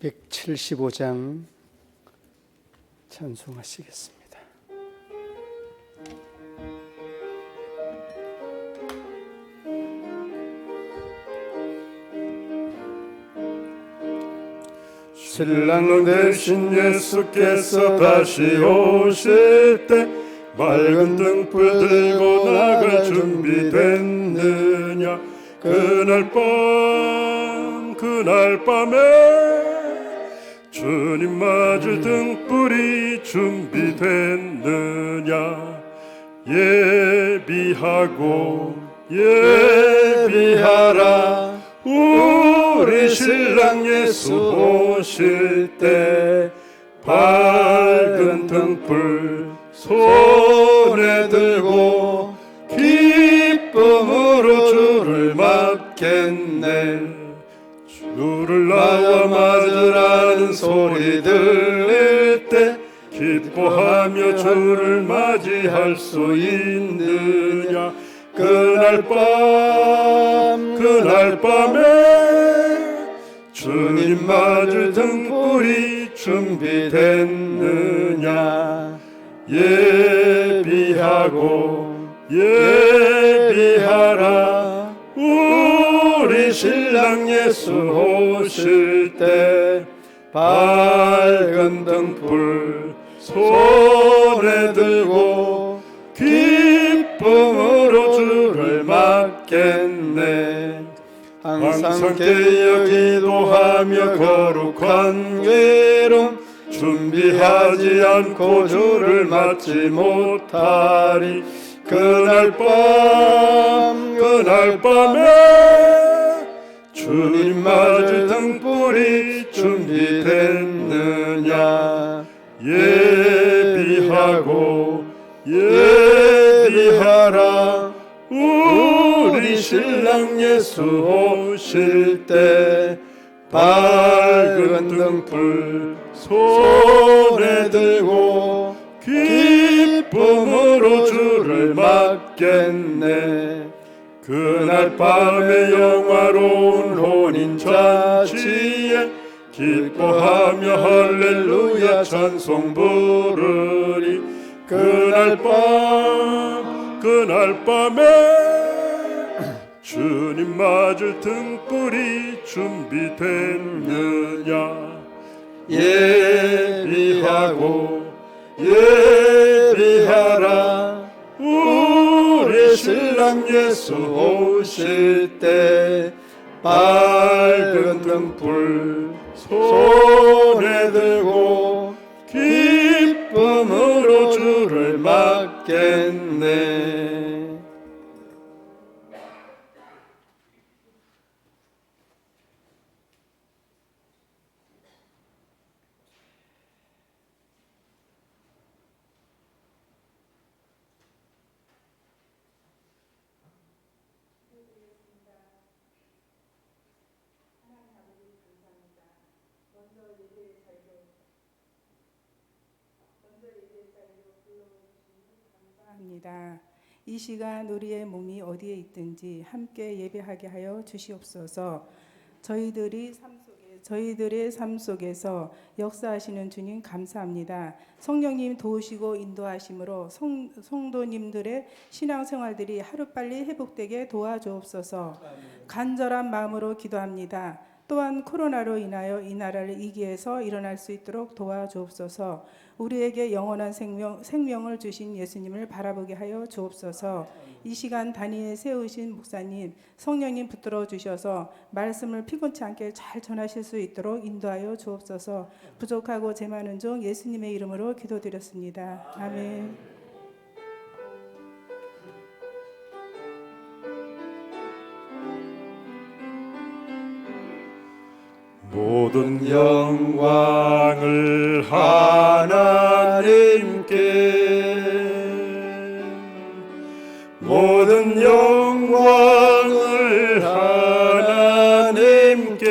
175장 찬송하시겠습니다. 신랑 대신 예수께서 다시 오실 때 맑은 등불 들고 나갈 준비됐느냐. 그날 밤에 주님 맞을 등불이 준비됐느냐. 예비하라 우리 신랑 예수 오실 때 밝은 등불 손에 들고 기쁨으로 주를 맞겠네. 주를 나와 맞으라는 소리 들릴 때 기뻐하며 주를 맞이할 수 있느냐. 그날 밤에 주님 맞을 등불이 준비됐느냐. 예비하라 우리 신랑 예수 오실 때 밝은 등불 손에 들고 기쁨으로 주를 맞겠네. 항상 깨어 기도하며 거룩한 괴로움 준비하지 않고 주를 맞지 못하리. 그날 밤에 주님 맞을 등불이 준비됐느냐. 예비하라 우리 신랑 예수 오실 때 밝은 등불 손에 들고 기쁨으로 주를 맞겠네. 그날 밤에 영화로운 혼인잔치에 기뻐하며 할렐루야 찬송 부르리. 그날 밤에 주님 맞을 등불이 준비됐느냐. 예비하라 우리 신랑 예수 오실 때 밝은 등불 손에 들고 기쁨으로 주를 맞겠네. 이 시간 우리의 몸이 어디에 있든지 함께 예배하게 하여 주시옵소서. 저희들의 삶 속에서 역사하시는 주님 감사합니다. 성령님 도우시고 인도하심으로 성도님들의 신앙생활들이 하루빨리 회복되게 도와주옵소서. 간절한 마음으로 기도합니다. 또한 코로나로 인하여 이 나라를 이기에서 일어날 수 있도록 도와주옵소서. 우리에게 영원한 생명을 주신 예수님을 바라보게 하여 주옵소서. 이 시간 단위에 세우신 목사님, 성령님 붙들어 주셔서 말씀을 피곤치 않게 잘 전하실 수 있도록 인도하여 주옵소서. 부족하고 제 많은 종 예수님의 이름으로 기도드렸습니다. 아멘. 모든 영광을 하나님께, 모든 영광을 하나님께,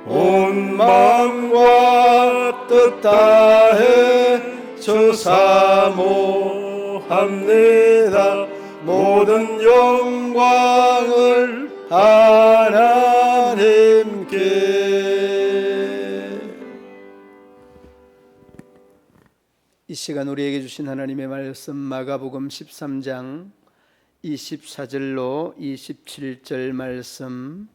온 마음과 뜻 다해 주 사모합니다. 모든 영광을 하나님 시간 우리에게 주신 하나님의 말씀 마가복음 13장 24절로 27절 말씀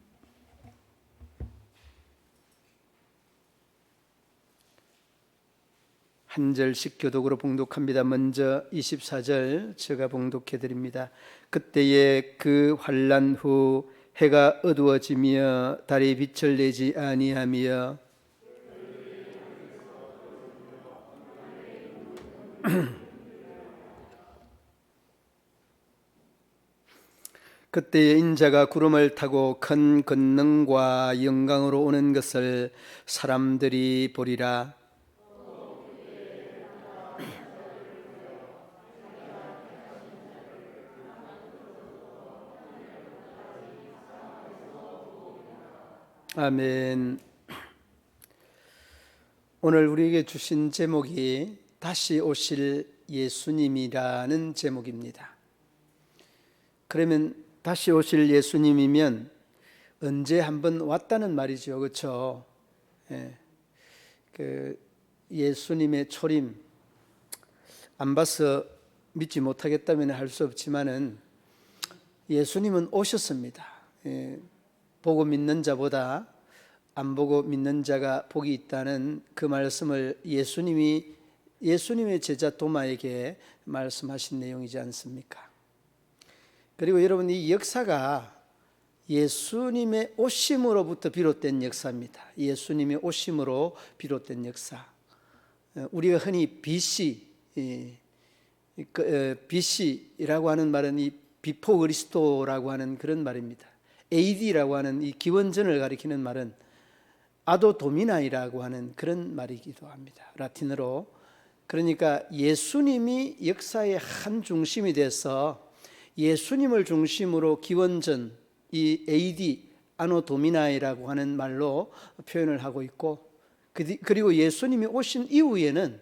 한 절씩 교독으로 봉독합니다. 먼저 24절 제가 봉독해 드립니다. 그때에 그 환난 후 해가 어두워지며 달이 빛을 내지 아니하며 그때에 인자가 구름을 타고 큰 권능과 영광으로 오는 것을 사람들이 보리라. 아멘. 오늘 우리에게 주신 제목이 다시 오실 예수님이라는 제목입니다. 그러면 다시 오실 예수님이면 언제 한번 왔다는 말이죠, 그렇죠? 그 예수님의 초림 안 봐서 믿지 못하겠다면 할 수 없지만은 예수님은 오셨습니다. 보고 믿는 자보다 안 보고 믿는 자가 복이 있다는 그 말씀을 예수님의 제자 도마에게 말씀하신 내용이지 않습니까? 그리고 여러분, 이 역사가 예수님의 오심으로부터 비롯된 역사입니다. 예수님의 오심으로 비롯된 역사. 우리가 흔히 BC라고 하는 말은 이 비포 그리스도라고 하는 그런 말입니다. AD라고 하는 이 기원전을 가리키는 말은 아도 도미나이라고 하는 그런 말이기도 합니다. 라틴어로. 그러니까 예수님이 역사의 한 중심이 돼서 예수님을 중심으로 기원전, 이 AD, 아노 도미나이라고 하는 말로 표현을 하고 있고, 그리고 예수님이 오신 이후에는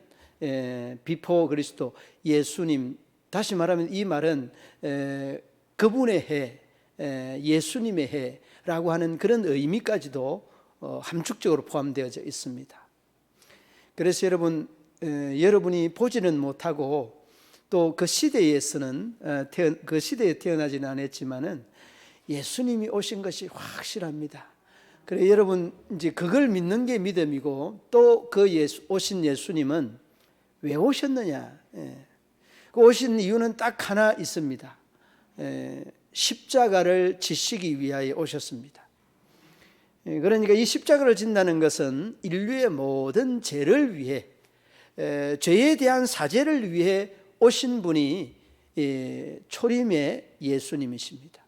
비포 그리스도, 예수님, 다시 말하면 이 말은 그분의 해, 예수님의 해라고 하는 그런 의미까지도 함축적으로 포함되어져 있습니다. 그래서 여러분이 보지는 못하고 또 그 시대에서는 그 시대에 태어나지는 않았지만은 예수님이 오신 것이 확실합니다. 그래 여러분, 이제 그걸 믿는 게 믿음이고, 또 그 오신 예수님은 왜 오셨느냐? 그 오신 이유는 딱 하나 있습니다. 십자가를 지시기 위하여 오셨습니다. 그러니까 이 십자가를 진다는 것은 인류의 모든 죄를 위해, 죄에 대한 사죄를 위해 오신 분이 초림의 예수님이십니다.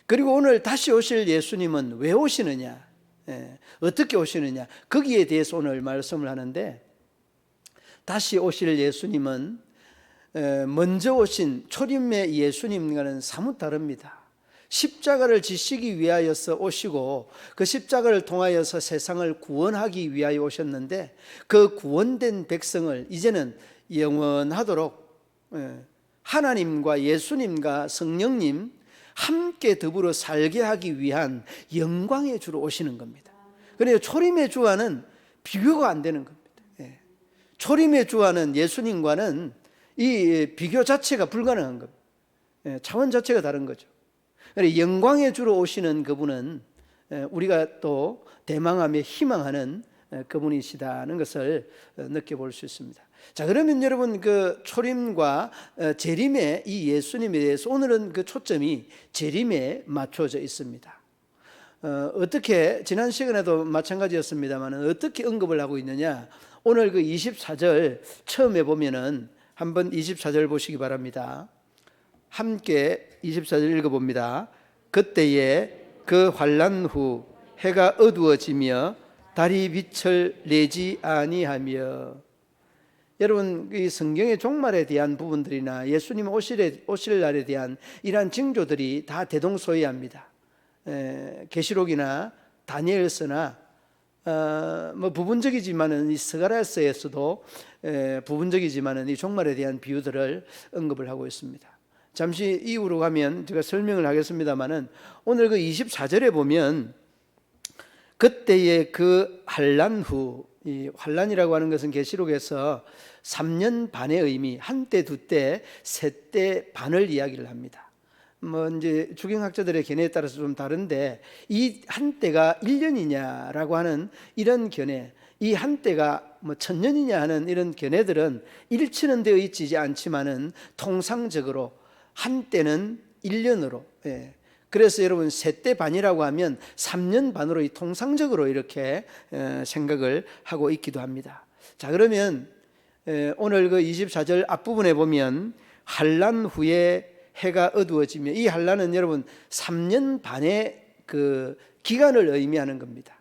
그리고 오늘 다시 오실 예수님은 왜 오시느냐, 어떻게 오시느냐, 거기에 대해서 오늘 말씀을 하는데, 다시 오실 예수님은 먼저 오신 초림의 예수님과는 사뭇 다릅니다. 십자가를 지시기 위하여서 오시고 그 십자가를 통하여서 세상을 구원하기 위하여 오셨는데, 그 구원된 백성을 이제는 영원하도록 하나님과 예수님과 성령님 함께 더불어 살게 하기 위한 영광의 주로 오시는 겁니다. 그래서 초림의 주와는 비교가 안 되는 겁니다. 초림의 주와는, 예수님과는 이 비교 자체가 불가능한 겁니다. 차원 자체가 다른 거죠. 영광의 주로 오시는 그분은 우리가 또 대망하며 희망하는 그분이시다는 것을 느껴볼 수 있습니다. 자, 그러면 여러분, 그 초림과 재림의 이 예수님에 대해서 오늘은 그 초점이 재림에 맞춰져 있습니다. 어떻게, 지난 시간에도 마찬가지였습니다만 어떻게 언급을 하고 있느냐, 오늘 그 24절 처음에 보면은 한번 24절 보시기 바랍니다. 함께 24절 읽어봅니다. 그때에 그 환난 후 해가 어두워지며 달이 빛을 내지 아니하며. 여러분, 이 성경의 종말에 대한 부분들이나 예수님 오실 날에 대한 이러한 징조들이 다 대동소이합니다. 계시록이나 다니엘서나 뭐 부분적이지만은 이 스가랴서에서도 부분적이지만은 이 종말에 대한 비유들을 언급을 하고 있습니다. 잠시 이후로 가면 제가 설명을 하겠습니다만은 오늘 그 24절에 보면 그때의 그 환난 후, 이 환란이라고 하는 것은 계시록에서 3년 반의 의미, 한때, 두때, 세때 반을 이야기를 합니다. 뭐 이제 주경학자들의 견해에 따라서 좀 다른데 이 한때가 1년이냐라고 하는 이런 견해, 이 한때가 뭐 1000년이냐 하는 이런 견해들은 일치는 되어 있지 않지만은 통상적으로 한때는 1년으로, 그래서 여러분 세때 반이라고 하면 3년 반으로 이 통상적으로 이렇게 생각을 하고 있기도 합니다. 자, 그러면 오늘 그 24절 앞부분에 보면 환란 후에 해가 어두워지며, 이 환란은 여러분 3년 반의 그 기간을 의미하는 겁니다.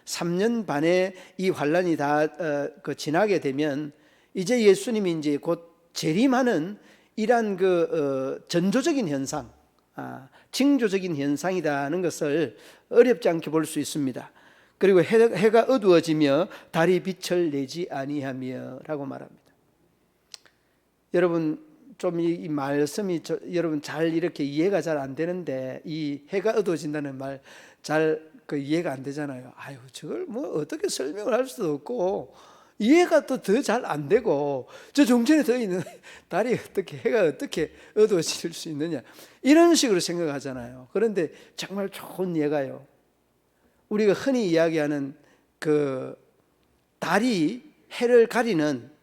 3년 반의 이 환란이 다 지나게 되면 이제 예수님이 이제 곧 재림하는 이러한 그 전조적인 현상, 징조적인 현상이라는 것을 어렵지 않게 볼 수 있습니다. 그리고 해가 어두워지며 달이 빛을 내지 아니하며 라고 말합니다. 여러분 좀 이 말씀이 여러분 잘 이렇게 이해가 잘 안 되는데, 이 해가 어두워진다는 말 잘 이해가 안 되잖아요. 아유, 저걸 뭐 어떻게 설명을 할 수도 없고 이해가 또 더 잘 안 되고, 저 종전에 더 있는 달이 어떻게, 해가 어떻게 어두워질 수 있느냐, 이런 식으로 생각하잖아요. 그런데 정말 좋은 예가요, 우리가 흔히 이야기하는 그 달이 해를 가리는,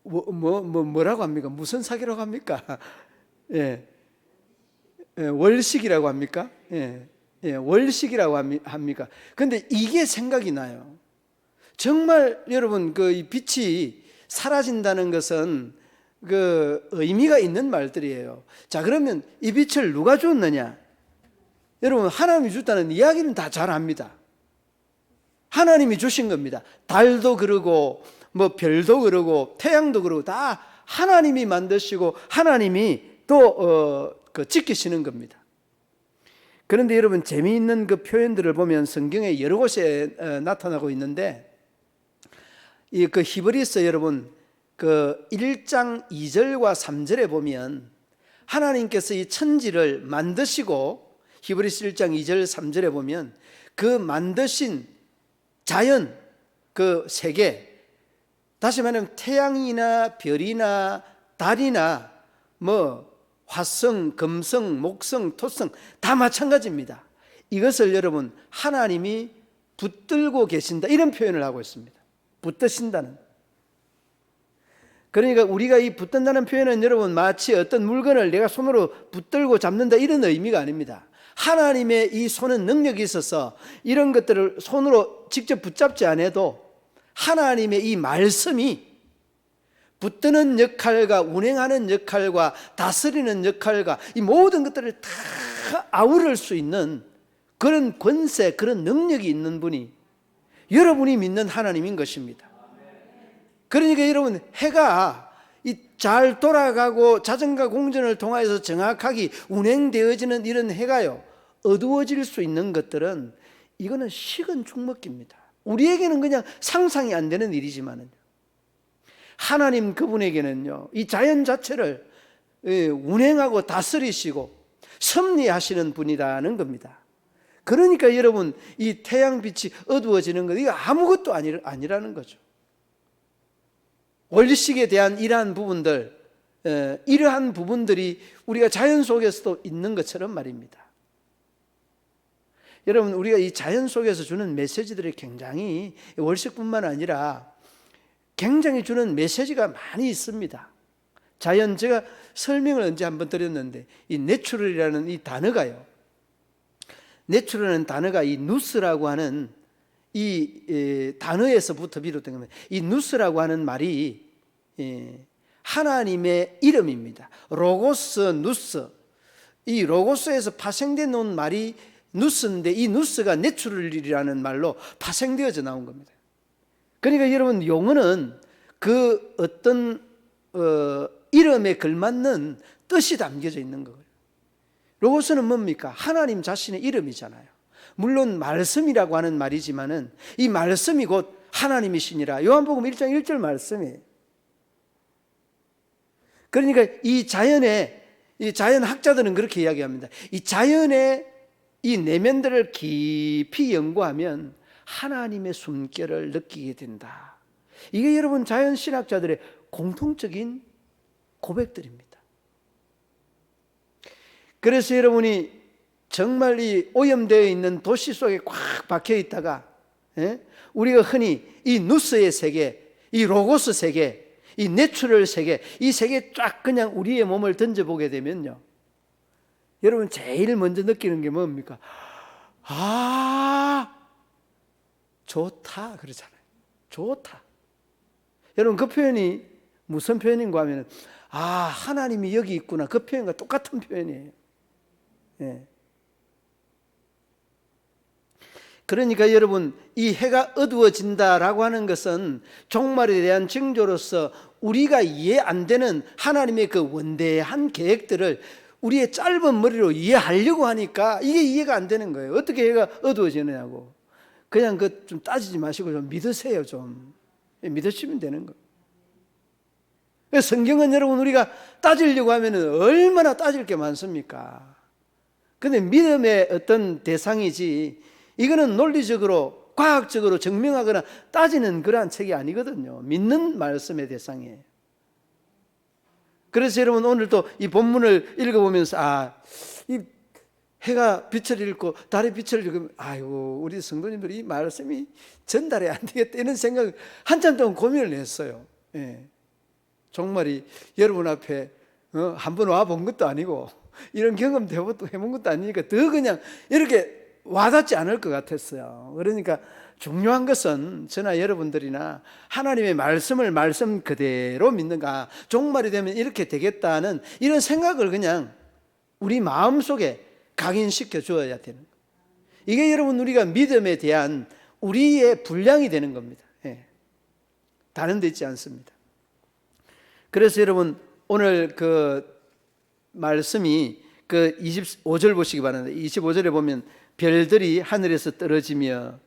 뭐라고 합니까? 무슨 사기라고 합니까? 월식이라고 합니까? 월식이라고 합니까? 근데 이게 생각이 나요. 정말 여러분 그 빛이 사라진다는 것은 그 의미가 있는 말들이에요. 자, 그러면 이 빛을 누가 줬느냐? 여러분 하나님이 줬다는 이야기는 다 잘 합니다. 하나님이 주신 겁니다. 달도 그러고 뭐 별도 그러고 태양도 그러고 다 하나님이 만드시고 하나님이 또 지키시는 겁니다. 그런데 여러분 재미있는 그 표현들을 보면 성경에 여러 곳에 나타나고 있는데, 이 그 히브리서 여러분 그 1장 2절과 3절에 보면 하나님께서 이 천지를 만드시고, 히브리서 1장 2절 3절에 보면 그 만드신 자연 그 세계, 다시 말하면 태양이나 별이나 달이나 뭐 화성, 금성, 목성, 토성 다 마찬가지입니다. 이것을 여러분 하나님이 붙들고 계신다, 이런 표현을 하고 있습니다. 붙드신다는. 그러니까 우리가 이 붙든다는 표현은 여러분 마치 어떤 물건을 내가 손으로 붙들고 잡는다, 이런 의미가 아닙니다. 하나님의 이 손은 능력이 있어서 이런 것들을 손으로 직접 붙잡지 않아도 하나님의 이 말씀이 붙드는 역할과 운행하는 역할과 다스리는 역할과 이 모든 것들을 다 아우를 수 있는 그런 권세, 그런 능력이 있는 분이 여러분이 믿는 하나님인 것입니다. 그러니까 여러분 해가 잘 돌아가고 자전거 공전을 통해서 정확하게 운행되어지는 이런 해가요, 어두워질 수 있는 것들은 이거는 식은 죽먹기입니다. 우리에게는 그냥 상상이 안 되는 일이지만은 하나님 그분에게는요, 이 자연 자체를 운행하고 다스리시고 섭리하시는 분이라는 겁니다. 그러니까 여러분 이 태양빛이 어두워지는 것, 이거 아무것도 아니라는 거죠. 원리식에 대한 이러한 부분들, 이러한 부분들이 우리가 자연 속에서도 있는 것처럼 말입니다. 여러분 우리가 이 자연 속에서 주는 메시지들이 굉장히, 월식뿐만 아니라 굉장히 주는 메시지가 많이 있습니다. 자연, 제가 설명을 언제 한번 드렸는데 이 내추럴이라는 이 단어가요, 내추럴이라는 단어가 이 누스라고 하는 이 단어에서부터 비롯된 겁니다. 이 누스라고 하는 말이 하나님의 이름입니다. 로고스, 누스. 이 로고스에서 파생된 놓은 말이 누스인데, 이 누스가 내추럴이라는 말로 파생되어져 나온 겁니다. 그러니까 여러분 용어는 그 어떤 이름에 걸맞는 뜻이 담겨져 있는 거예요. 로고스는 뭡니까? 하나님 자신의 이름이잖아요. 물론 말씀이라고 하는 말이지만은 이 말씀이 곧 하나님이시니라, 요한복음 1장 1절 말씀이에요. 그러니까 이 자연의, 이 자연학자들은 그렇게 이야기합니다. 이 자연의 이 내면들을 깊이 연구하면 하나님의 숨결을 느끼게 된다. 이게 여러분 자연신학자들의 공통적인 고백들입니다. 그래서 여러분이 정말 이 오염되어 있는 도시 속에 꽉 박혀 있다가 우리가 흔히 이 누스의 세계, 이 로고스 세계, 이 내추럴 세계, 이 세계 쫙 그냥 우리의 몸을 던져보게 되면요, 여러분 제일 먼저 느끼는 게 뭡니까? 아, 좋다 그러잖아요. 좋다. 여러분 그 표현이 무슨 표현인가 하면 아, 하나님이 여기 있구나, 그 표현과 똑같은 표현이에요. 예. 그러니까 여러분 이 해가 어두워진다라고 하는 것은 종말에 대한 징조로서 우리가 이해 안 되는 하나님의 그 원대한 계획들을 우리의 짧은 머리로 이해하려고 하니까 이게 이해가 안 되는 거예요. 어떻게 해가 어두워지느냐고. 그냥 그 좀 따지지 마시고 좀 믿으세요. 좀 믿으시면 되는 거예요. 성경은 여러분 우리가 따지려고 하면 얼마나 따질 게 많습니까? 근데 믿음의 어떤 대상이지 이거는 논리적으로 과학적으로 증명하거나 따지는 그러한 책이 아니거든요. 믿는 말씀의 대상이에요. 그래서 여러분 오늘도 이 본문을 읽어보면서 이 해가 빛을 잃고 달이 빛을 잃으면 아이고 우리 성도님들이 이 말씀이 전달이 안 되겠다 이런 생각 한참 동안 고민을 했어요. 예. 종말이 여러분 앞에 한번 와본 것도 아니고 이런 경험 해본 것도 아니니까 더 그냥 이렇게 와닿지 않을 것 같았어요. 그러니까 중요한 것은 저나 여러분들이나 하나님의 말씀을 말씀 그대로 믿는가, 종말이 되면 이렇게 되겠다는 이런 생각을 그냥 우리 마음속에 각인시켜 주어야 되는 거예요. 이게 여러분 우리가 믿음에 대한 우리의 분량이 되는 겁니다. 예. 다른 데 있지 않습니다. 그래서 여러분 오늘 그 말씀이 그 25절 보시기 바랍니다. 25절에 보면 별들이 하늘에서 떨어지며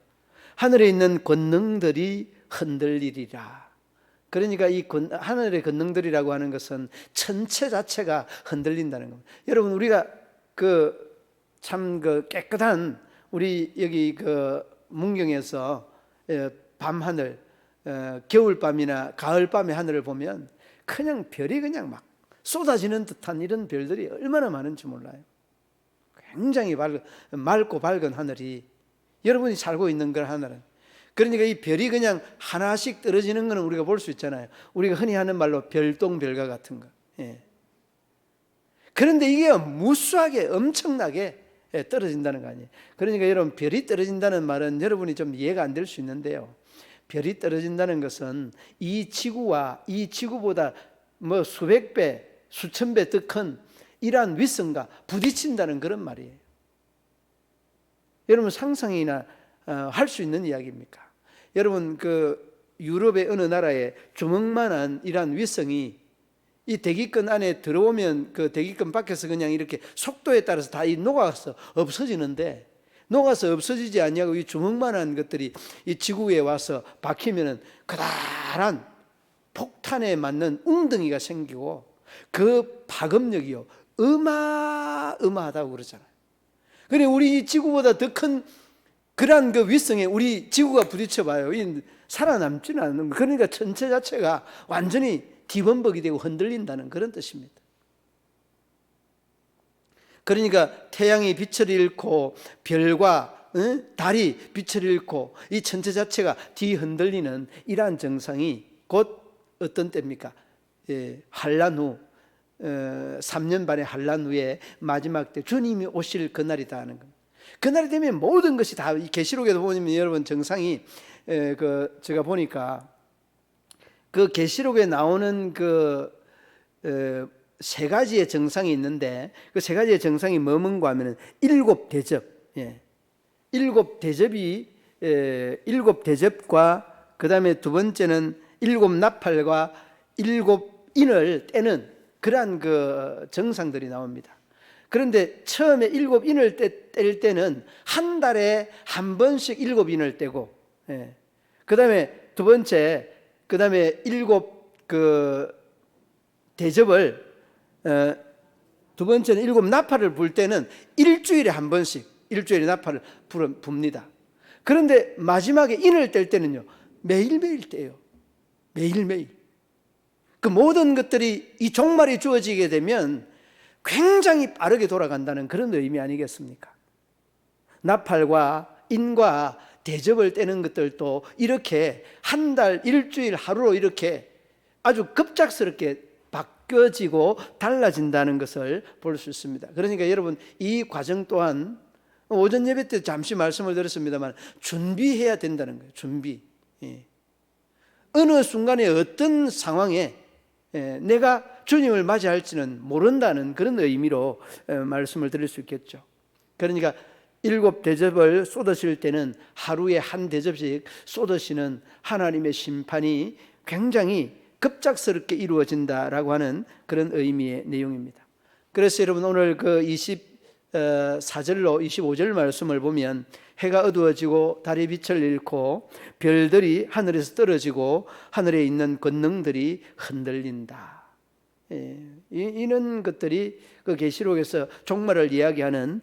하늘에 있는 권능들이 흔들리리라. 그러니까 이 하늘의 권능들이라고 하는 것은 천체 자체가 흔들린다는 겁니다. 여러분 우리가 그 참 그 깨끗한 우리 여기 그 문경에서 밤하늘, 겨울밤이나 가을밤의 하늘을 보면 그냥 별이 그냥 막 쏟아지는 듯한 이런 별들이 얼마나 많은지 몰라요. 굉장히 맑고 밝은 하늘이 여러분이 살고 있는 그 하늘은, 그러니까 이 별이 그냥 하나씩 떨어지는 거는 우리가 볼 수 있잖아요. 우리가 흔히 하는 말로 별똥별과 같은 거. 예. 그런데 이게 무수하게 엄청나게 떨어진다는 거 아니에요. 그러니까 여러분 별이 떨어진다는 말은 여러분이 좀 이해가 안 될 수 있는데요, 별이 떨어진다는 것은 이 지구와 이 지구보다 뭐 수백 배, 수천 배 더 큰 이러한 위성과 부딪힌다는 그런 말이에요. 여러분 상상이나 할 수 있는 이야기입니까? 여러분 그 유럽의 어느 나라에 주먹만한 이러한 위성이 이 대기권 안에 들어오면 그 대기권 밖에서 그냥 이렇게 속도에 따라서 다 녹아서 없어지는데, 녹아서 없어지지 않냐고 이 주먹만한 것들이 이 지구에 와서 박히면은 그다란 폭탄에 맞는 웅덩이가 생기고 그 파급력이요 어마어마하다고 그러잖아요. 그래 우리 지구보다 더 큰 그러한 그 위성에 우리 지구가 부딪혀봐요. 살아남지는 않는 거. 그러니까 전체 자체가 완전히 뒤범벅이 되고 흔들린다는 그런 뜻입니다. 그러니까 태양이 빛을 잃고 별과 달이 빛을 잃고 이 천체 자체가 뒤흔들리는 이러한 정상이 곧 어떤 때입니까? 환란 후 3년 반의 환란 후에 마지막 때 주님이 오실 그날이다 하는 겁니다. 그날이 되면 모든 것이 다 이 계시록에도 보면 여러분 정상이 제가 보니까 그 계시록에 나오는 그 세 가지의 정상이 있는데 그 세 가지의 정상이 뭐뭔가 하면은 일곱 대접, 일곱 대접이 일곱 대접과 그 다음에 두 번째는 일곱 나팔과 일곱 인을 떼는 그러한 그 정상들이 나옵니다. 그런데 처음에 일곱 인을 뗄 때는 한 달에 한 번씩 일곱 인을 떼고, 그 다음에 두 번째, 그 다음에 일곱 그 대접을 두 번째는 일곱 나팔을 불 때는 일주일에 한 번씩 일주일에 나팔을 붑니다. 그런데 마지막에 인을 뗄 때는요, 매일매일 떼요. 매일매일. 그 모든 것들이 이 종말이 주어지게 되면 굉장히 빠르게 돌아간다는 그런 의미 아니겠습니까? 나팔과 인과 대접을 떼는 것들도 이렇게 한 달, 일주일, 하루로 이렇게 아주 급작스럽게 바뀌어지고 달라진다는 것을 볼 수 있습니다. 그러니까 여러분, 이 과정 또한 오전 예배 때 잠시 말씀을 드렸습니다만 준비해야 된다는 거예요. 준비. 어느 순간에 어떤 상황에 내가 주님을 맞이할지는 모른다는 그런 의미로 말씀을 드릴 수 있겠죠. 그러니까 7 대접을 쏟으실 때는 하루에 한 대접씩 쏟으시는 하나님의 심판이 굉장히 급작스럽게 이루어진다라고 하는 그런 의미의 내용입니다. 그래서 여러분, 오늘 그 24절로 25절 말씀을 보면 해가 어두워지고 달이 빛을 잃고 별들이 하늘에서 떨어지고 하늘에 있는 권능들이 흔들린다. 이런 것들이 그 계시록에서 종말을 이야기하는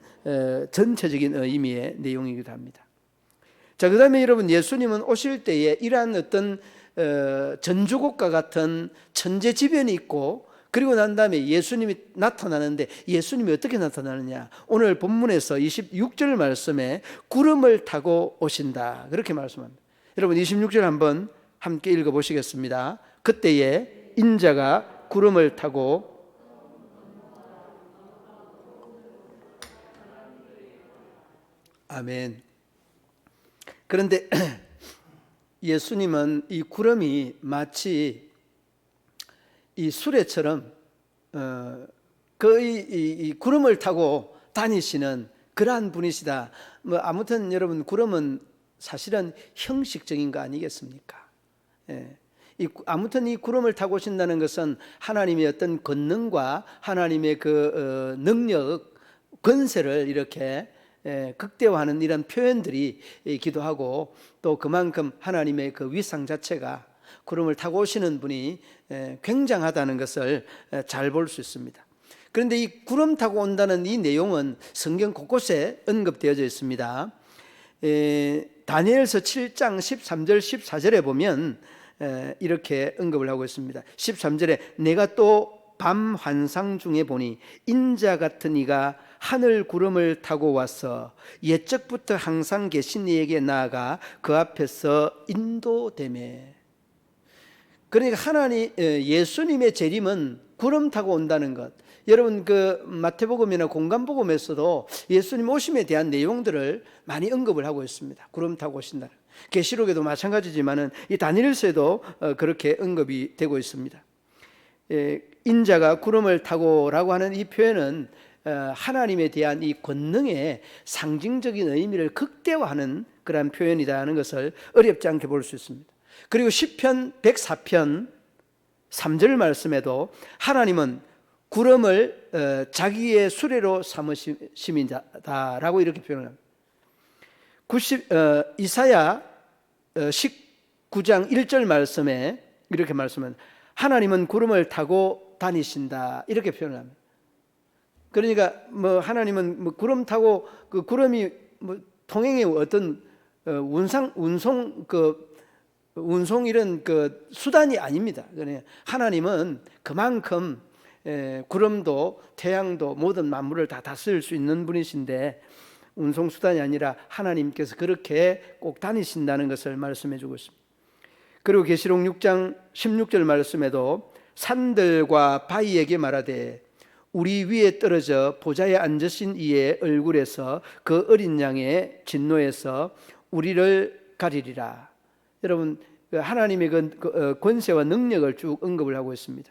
전체적인 의미의 내용이기도 합니다. 자, 그 다음에 여러분, 예수님은 오실 때에 이러한 어떤 전주곡과 같은 천재지변이 있고, 그리고 난 다음에 예수님이 나타나는데 예수님이 어떻게 나타나느냐, 오늘 본문에서 26절 말씀에 구름을 타고 오신다 그렇게 말씀합니다. 여러분, 26절 한번 함께 읽어보시겠습니다. 그때에 인자가 구름을 타고 아멘. 그런데 예수님은 이 구름이 마치 이 수레처럼 거의 이 구름을 타고 다니시는 그러한 분이시다. 뭐 아무튼 여러분, 구름은 사실은 형식적인 거 아니겠습니까? 아무튼 이 구름을 타고 오신다는 것은 하나님의 어떤 권능과 하나님의 그 능력, 권세를 이렇게 극대화하는 이런 표현들이 기도하고, 또 그만큼 하나님의 그 위상 자체가 구름을 타고 오시는 분이 굉장하다는 것을 잘 볼 수 있습니다. 그런데 이 구름 타고 온다는 이 내용은 성경 곳곳에 언급되어져 있습니다. 다니엘서 7장 13절 14절에 보면 이렇게 언급을 하고 있습니다. 13절에 내가 또 밤 환상 중에 보니 인자 같은 이가 하늘 구름을 타고 와서 옛적부터 항상 계신 이에게 나아가 그 앞에서 인도되매. 그러니까 예수님의 재림은 구름 타고 온다는 것. 여러분, 그 마태복음이나 공간복음에서도 예수님 오심에 대한 내용들을 많이 언급을 하고 있습니다. 구름 타고 오신다. 계시록에도 마찬가지지만은 이 다니엘서에도 그렇게 언급이 되고 있습니다. 인자가 구름을 타고라고 하는 이 표현은 하나님에 대한 이 권능의 상징적인 의미를 극대화하는 그러한 표현이라는 것을 어렵지 않게 볼 수 있습니다. 그리고 시편 104편 3절 말씀에도 하나님은 구름을 자기의 수레로 삼으심이다라고 이렇게 표현합니다. 이사야 19장 1절 말씀에 이렇게 말씀합니다. 하나님은 구름을 타고 다니신다 이렇게 표현합니다. 그러니까 뭐 하나님은 뭐 구름 타고 그 구름이 뭐 통행의 어떤 운송 이런 그 수단이 아닙니다. 그러니까 하나님은 그만큼 구름도 태양도 모든 만물을 다 다스릴 수 있는 분이신데 운송 수단이 아니라 하나님께서 그렇게 꼭 다니신다는 것을 말씀해 주고 있습니다. 그리고 계시록 6장 16절 말씀에도 산들과 바위에게 말하되 우리 위에 떨어져 보좌에 앉으신 이의 얼굴에서 그 어린 양의 진노에서 우리를 가리리라. 여러분, 하나님의 권세와 능력을 쭉 언급을 하고 있습니다.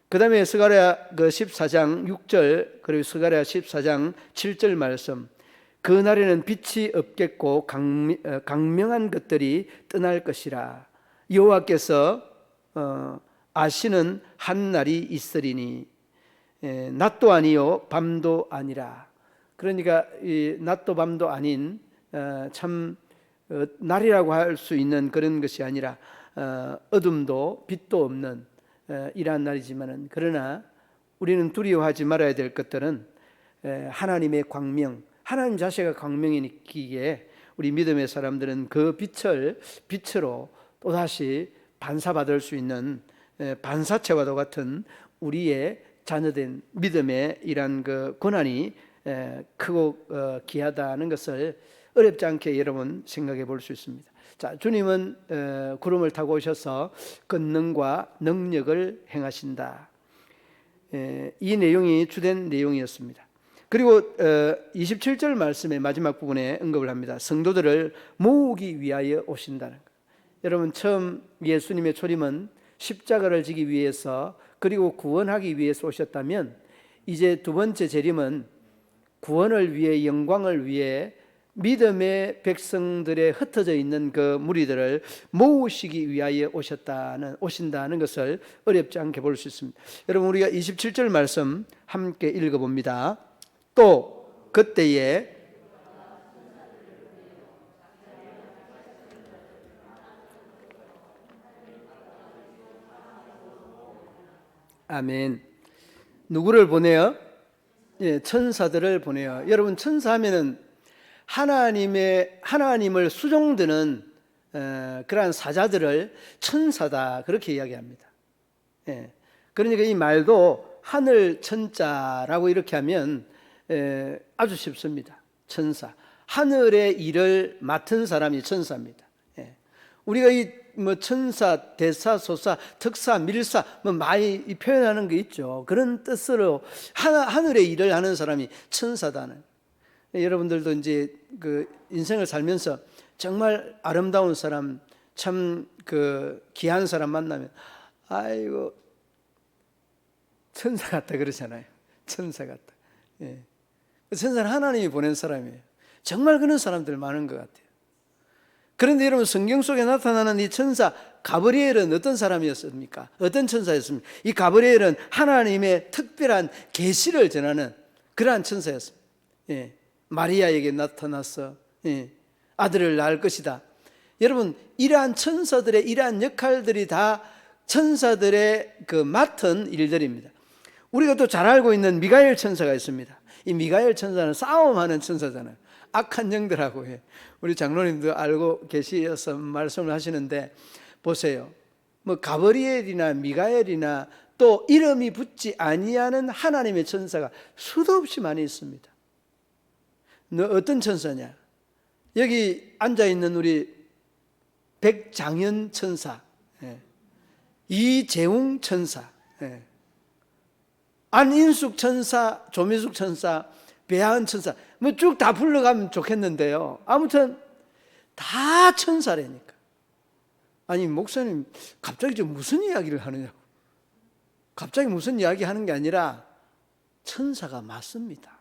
그 다음에 스가랴 14장 6절 그리고 스가랴 14장 7절 말씀, 그 날에는 빛이 없겠고 강명한 것들이 떠날 것이라. 여호와께서 아시는 한 날이 있으리니 낮도 아니요 밤도 아니라. 그러니까 이 낮도 밤도 아닌 참 날이라고 할 수 있는 그런 것이 아니라 어둠도 빛도 없는 이러한 날이지만은, 그러나 우리는 두려워하지 말아야 될 것들은 하나님의 광명, 하나님 자체가 광명이기에 우리 믿음의 사람들은 그 빛으로 또다시 반사받을 수 있는 반사체와도 같은 우리의 자녀된 믿음의 이런 그 고난이 크고 귀하다는 것을 어렵지 않게 여러분 생각해 볼 수 있습니다. 자, 주님은 구름을 타고 오셔서 권능과 능력을 행하신다. 이 내용이 주된 내용이었습니다. 그리고 27절 말씀의 마지막 부분에 언급을 합니다. 성도들을 모으기 위하여 오신다는 것. 여러분, 처음 예수님의 초림은 십자가를 지기 위해서 그리고 구원하기 위해서 오셨다면, 이제 두 번째 재림은 구원을 위해, 영광을 위해 믿음의 백성들의 흩어져 있는 그 무리들을 모으시기 위하여 오신다는 것을 어렵지 않게 볼 수 있습니다. 여러분, 우리가 27절 말씀 함께 읽어봅니다. 또 그때에 아멘. 누구를 보내요? 예, 천사들을 보내요. 여러분, 천사하면은 하나님을 수종드는 그러한 사자들을 천사다, 그렇게 이야기합니다. 예, 그러니까 이 말도 하늘 천자라고 이렇게 하면 아주 쉽습니다. 천사, 하늘의 일을 맡은 사람이 천사입니다. 예. 우리가 이 천사, 대사, 소사, 특사, 밀사 많이 표현하는 게 있죠. 그런 뜻으로 하늘의 일을 하는 사람이 천사다는. 여러분들도 이제 그 인생을 살면서 정말 아름다운 사람, 참 그 귀한 사람 만나면 아이고 천사 같다 그러잖아요. 천사 같다. 예. 천사는 하나님이 보낸 사람이에요. 정말 그런 사람들 많은 것 같아요. 그런데 여러분, 성경 속에 나타나는 이 천사 가브리엘은 어떤 사람이었습니까? 어떤 천사였습니까? 이 가브리엘은 하나님의 특별한 계시를 전하는 그러한 천사였습니다. 예. 마리아에게 나타나서 아들을 낳을 것이다. 여러분, 이러한 천사들의 이러한 역할들이 다 천사들의 그 맡은 일들입니다. 우리가 또 잘 알고 있는 미가엘 천사가 있습니다. 이 미가엘 천사는 싸움하는 천사잖아요. 악한 영들하고 해. 우리 장로님도 알고 계시어서 말씀을 하시는데, 보세요. 뭐 가브리엘이나 미가엘이나 또 이름이 붙지 아니하는 하나님의 천사가 수도 없이 많이 있습니다. 너 어떤 천사냐? 여기 앉아있는 우리 백장현 천사, 이재웅 천사, 안인숙 천사, 조민숙 천사, 배하은 천사, 뭐 쭉 다 불러가면 좋겠는데요. 아무튼 다 천사라니까. 아니, 목사님 갑자기 좀 무슨 이야기를 하느냐고. 갑자기 무슨 이야기 하는 게 아니라 천사가 맞습니다.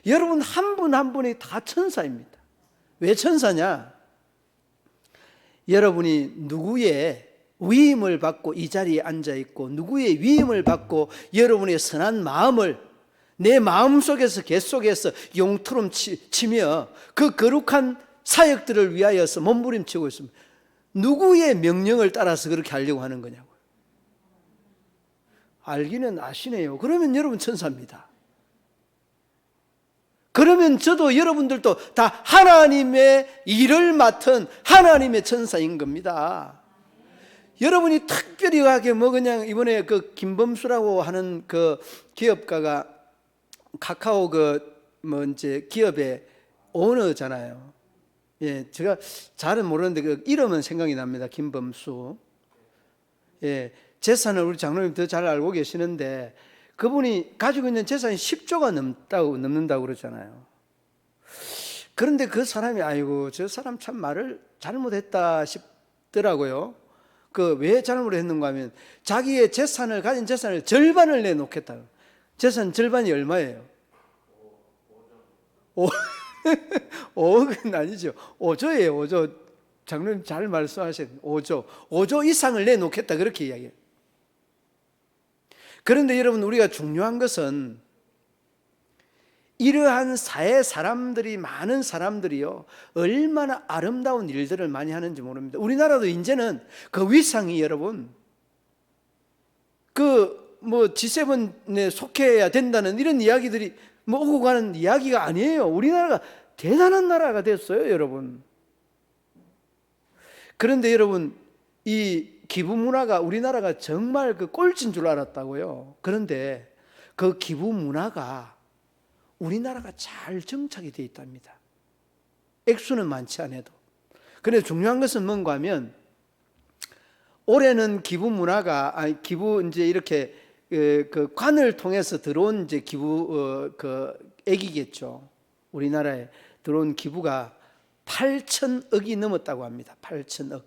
여러분, 한 분 한 분이 다 천사입니다. 왜 천사냐? 여러분이 누구의 위임을 받고 이 자리에 앉아 있고, 누구의 위임을 받고 여러분의 선한 마음을 내 마음속에서 계속해서 용투름 치며 그 거룩한 사역들을 위하여서 몸부림치고 있습니다. 누구의 명령을 따라서 그렇게 하려고 하는 거냐고요. 알기는 아시네요. 그러면 여러분 천사입니다. 그러면 저도 여러분들도 다 하나님의 일을 맡은 하나님의 천사인 겁니다. 여러분이 특별히 하게 뭐 그냥 이번에 그 김범수라고 하는 그 기업가가 카카오 이제 기업의 오너잖아요. 예, 제가 잘은 모르는데 그 이름은 생각이 납니다. 김범수. 예, 재산을 우리 장로님 더 잘 알고 계시는데, 그분이 가지고 있는 재산이 10조가 넘는다고 그러잖아요. 그런데 그 사람이 아이고 저 사람 참 말을 잘못했다 싶더라고요. 그 왜 잘못했는가 하면 자기의 가진 재산을 절반을 내놓겠다. 재산 절반이 얼마예요? 5억은 아니죠. 5조예요. 5조. 장로님 잘 말씀하셨어요. 5조 이상을 내놓겠다, 그렇게 이야기해요. 그런데 여러분, 우리가 중요한 것은 이러한 사회 사람들이, 많은 사람들이요, 얼마나 아름다운 일들을 많이 하는지 모릅니다. 우리나라도 이제는 그 위상이 여러분, G7에 속해야 된다는 이런 이야기들이 뭐 오고 가는 이야기가 아니에요. 우리나라가 대단한 나라가 됐어요, 여러분. 그런데 여러분, 이 기부 문화가 우리나라가 정말 그 꼴찌인 줄 알았다고요. 그런데 그 기부 문화가 우리나라가 잘 정착이 되어 있답니다. 액수는 많지 않아도. 그런데 중요한 것은 뭔가 하면 올해는 기부 문화가 기부 이제 이렇게 그 관을 통해서 들어온 이제 기부 액이겠죠. 우리나라에 들어온 기부가 8천억이 넘었다고 합니다. 8천억.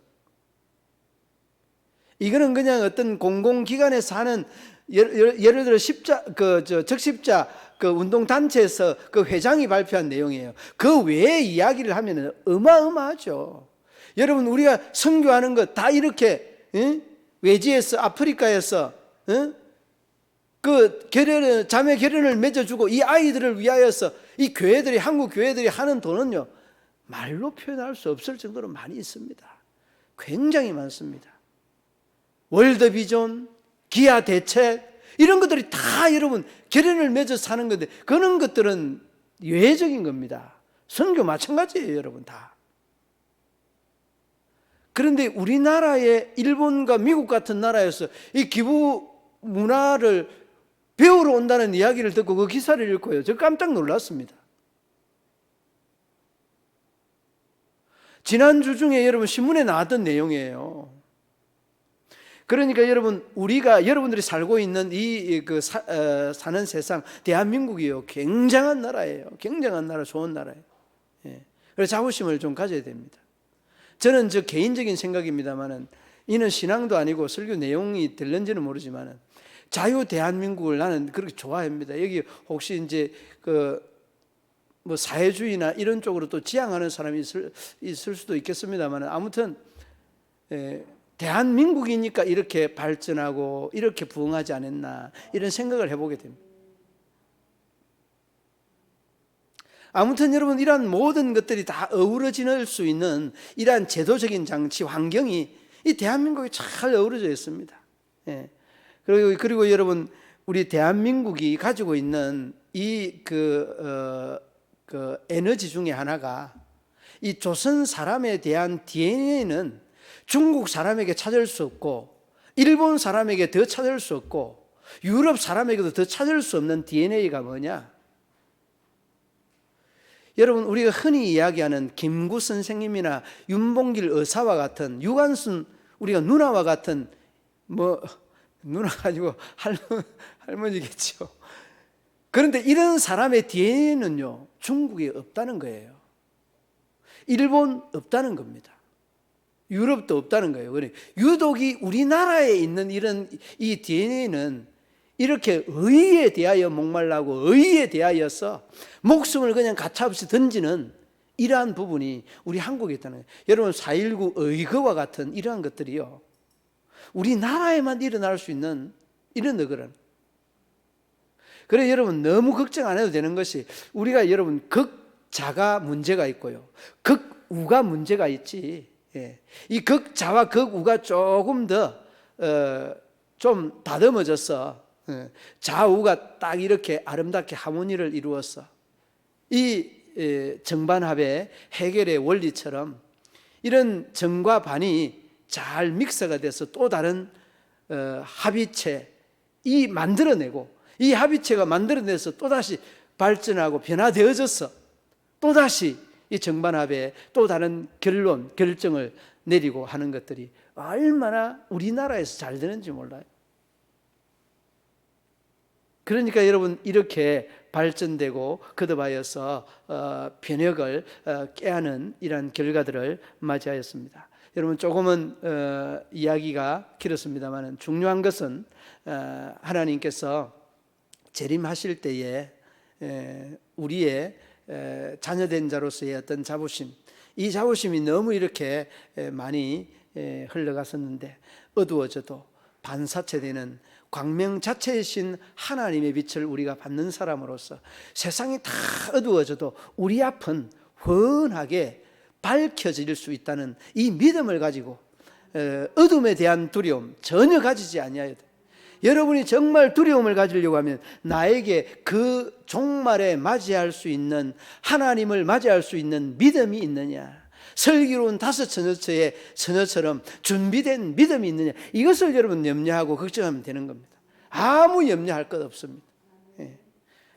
이거는 그냥 어떤 공공기관에서 하는 예를 들어 적십자 운동 단체에서 그 회장이 발표한 내용이에요. 그 외의 이야기를 하면 어마어마하죠. 여러분, 우리가 선교하는 거 다 이렇게 외지에서 아프리카에서 그 자매 결연을 맺어주고 이 아이들을 위하여서 이 교회들이, 한국 교회들이 하는 돈은요, 말로 표현할 수 없을 정도로 많이 있습니다. 굉장히 많습니다. 월드비전, 기아 대책, 이런 것들이 다 여러분 결연을 맺어서 사는 건데, 그런 것들은 예외적인 겁니다. 선교 마찬가지예요, 여러분 다. 그런데 우리나라의 일본과 미국 같은 나라에서 이 기부 문화를 배우러 온다는 이야기를 듣고 그 기사를 읽고요, 저 깜짝 놀랐습니다. 지난주 중에 여러분 신문에 나왔던 내용이에요. 그러니까 여러분, 우리가 여러분들이 살고 있는 사는 세상 대한민국이요, 굉장한 나라예요. 굉장한 나라, 좋은 나라예요. 예. 그래서 자부심을 좀 가져야 됩니다. 저는 저 개인적인 생각입니다만은, 이는 신앙도 아니고 설교 내용이 될는지는 모르지만은, 자유 대한민국을 나는 그렇게 좋아합니다. 여기 혹시 이제 뭐 사회주의나 이런 쪽으로 또 지향하는 사람이 있을 수도 있겠습니다만, 아무튼 대한민국이니까 이렇게 발전하고 이렇게 부흥하지 않았나, 이런 생각을 해보게 됩니다. 아무튼 여러분, 이러한 모든 것들이 다 어우러질 수 있는 이러한 제도적인 장치, 환경이 이 대한민국에 잘 어우러져 있습니다. 예. 그리고 여러분, 우리 대한민국이 가지고 있는 이 에너지 중에 하나가, 이 조선 사람에 대한 DNA는 중국 사람에게 찾을 수 없고, 일본 사람에게 더 찾을 수 없고, 유럽 사람에게도 더 찾을 수 없는 DNA가 뭐냐? 여러분, 우리가 흔히 이야기하는 김구 선생님이나 윤봉길 의사와 같은, 유관순 우리가 누나와 같은, 뭐 누나가 아니고 할머니겠죠. 그런데 이런 사람의 DNA는요, 중국에 없다는 거예요. 일본 없다는 겁니다. 유럽도 없다는 거예요. 유독이 우리나라에 있는 이 DNA는 이렇게 의에 대하여 목말라고 의에 대하여서 목숨을 그냥 가차없이 던지는 이러한 부분이 우리 한국에 있다는 거예요. 여러분, 4.19 의거와 같은 이러한 것들이요, 우리나라에만 일어날 수 있는 이런 너그런. 그래서 여러분, 너무 걱정 안 해도 되는 것이, 우리가 여러분 극자가 문제가 있고요, 극우가 문제가 있지. 예. 이 극자와 극우가 조금 더 좀 다듬어져서 좌우가 딱 이렇게 아름답게 하모니를 이루어서 이 정반합의 해결의 원리처럼 이런 정과 반이 잘 믹서가 돼서 또 다른 합의체 이 만들어내고, 이 합의체가 만들어내서 또다시 발전하고 변화되어져서 또다시 이 정반합에 또 다른 결정을 내리고 하는 것들이 얼마나 우리나라에서 잘 되는지 몰라요. 그러니까 여러분, 이렇게 발전되고 거듭하여서 변혁을 깨하는 이러한 결과들을 맞이하였습니다. 여러분, 조금은 이야기가 길었습니다만, 중요한 것은 하나님께서 재림하실 때에 우리의 자녀된 자로서의 어떤 자부심, 이 자부심이 너무 이렇게 많이 흘러갔었는데, 어두워져도 반사체되는 광명 자체이신 하나님의 빛을 우리가 받는 사람으로서 세상이 다 어두워져도 우리 앞은 훤하게 밝혀질 수 있다는 이 믿음을 가지고 어둠에 대한 두려움 전혀 가지지 아니하여도, 여러분이 정말 두려움을 가지려고 하면 나에게 그 종말에 맞이할 수 있는, 하나님을 맞이할 수 있는 믿음이 있느냐, 슬기로운 5 처녀처의 처녀처럼 준비된 믿음이 있느냐, 이것을 여러분 염려하고 걱정하면 되는 겁니다. 아무 염려할 것 없습니다.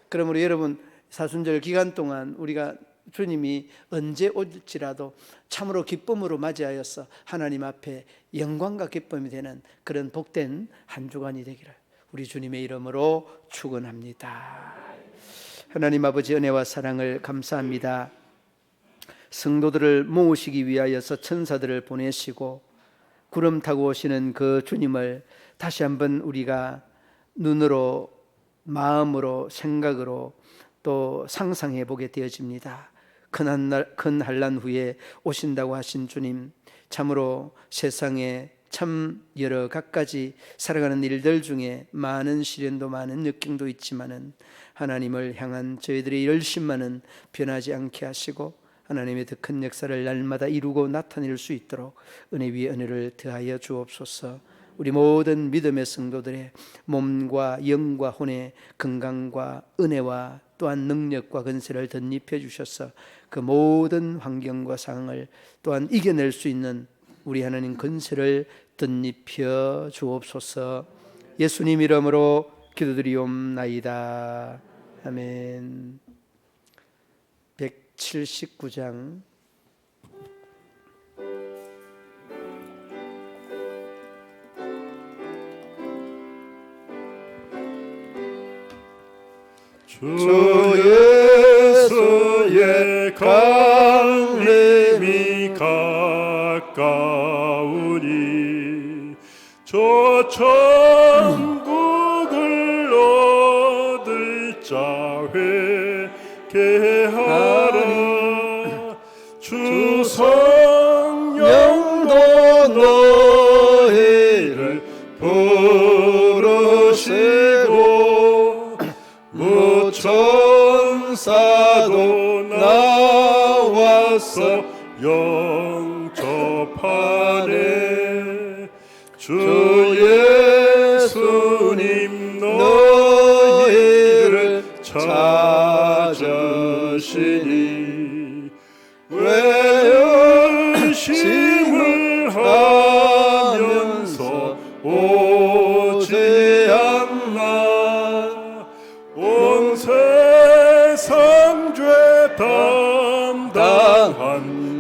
그러므로 여러분 사순절 기간 동안 우리가 주님이 언제 올지라도 참으로 기쁨으로 맞이하여서 하나님 앞에 영광과 기쁨이 되는 그런 복된 한 주간이 되기를 우리 주님의 이름으로 축원합니다. 하나님 아버지 은혜와 사랑을 감사합니다. 성도들을 모으시기 위하여서 천사들을 보내시고 구름 타고 오시는 그 주님을 다시 한번 우리가 눈으로, 마음으로, 생각으로 또 상상해 보게 되어집니다. 큰 환난 후에 오신다고 하신 주님, 참으로 세상에 참 여러 갖가지 살아가는 일들 중에 많은 시련도 많은 역경도 있지만은 하나님을 향한 저희들의 열심만은 변하지 않게 하시고 하나님의 더 큰 역사를 날마다 이루고 나타낼 수 있도록 은혜 위에 은혜를 더하여 주옵소서. 우리 모든 믿음의 성도들의 몸과 영과 혼의 건강과 은혜와 또한 능력과 건세를 덧입혀 주셔서 그 모든 환경과 상황을 또한 이겨낼 수 있는 우리 하나님 건세를 덧입혀 주옵소서. 예수님 이름으로 기도드리옵나이다. 아멘. 179장 주 예수의 강림이 가까우니 저 천국을 얻을 자 회개하라. 주 성령도 너희를 부르시고 무천사도 나와서 영접하네. 주 예수님 너희를 찾으시니 왜 의심을 하면서 오지 않나. 온 세상 죄 담당한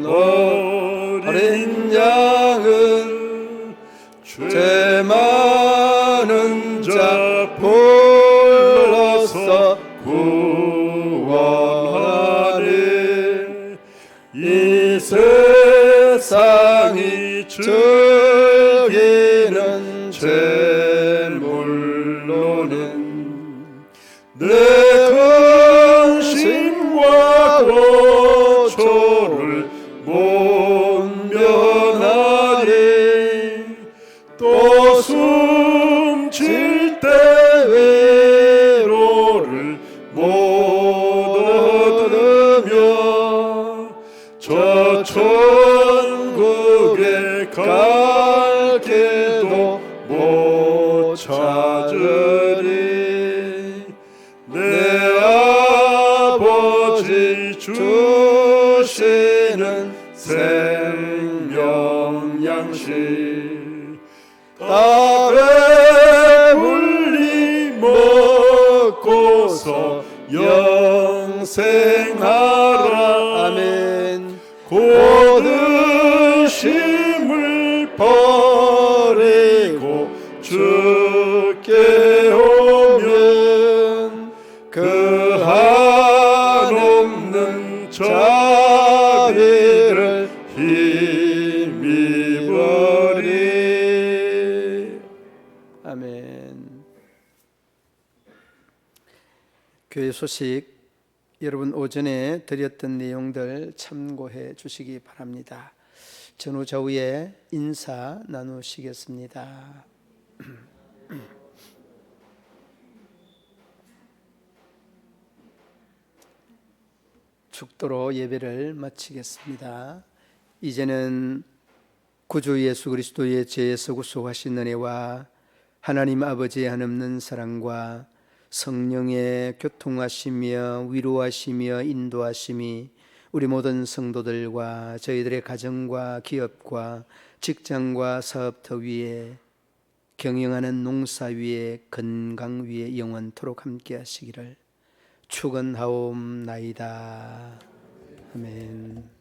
어린 양은 죄 많은 자 불러서 구원하네. 이 세상이 즐기는 재물로는 내 근심과 고초를 못 면하리. 또 숨쉴 때 외로를 못 얻으며 저 천국에 갈 길도 못 찾으리. 내 아버지 주시는 생명 양식 다 배불리 먹고서 영생하라. 아멘. 고드심을 버리고 주께 오면 그 한없는 자비를 힘입으리. 아멘. 교회 소식 여러분 오전에 드렸던 내용들 참고해 주시기 바랍니다. 전후 좌우에 인사 나누시겠습니다. 축도로 예배를 마치겠습니다. 이제는 구주 예수 그리스도의 죄에서 구속하신 은혜와 하나님 아버지의 한없는 사랑과 성령의 교통하시며 위로하시며 인도하심이 우리 모든 성도들과 저희들의 가정과 기업과 직장과 사업터 위에 경영하는 농사 위에 건강 위에 영원토록 함께 하시기를 축원하옵나이다. 아멘.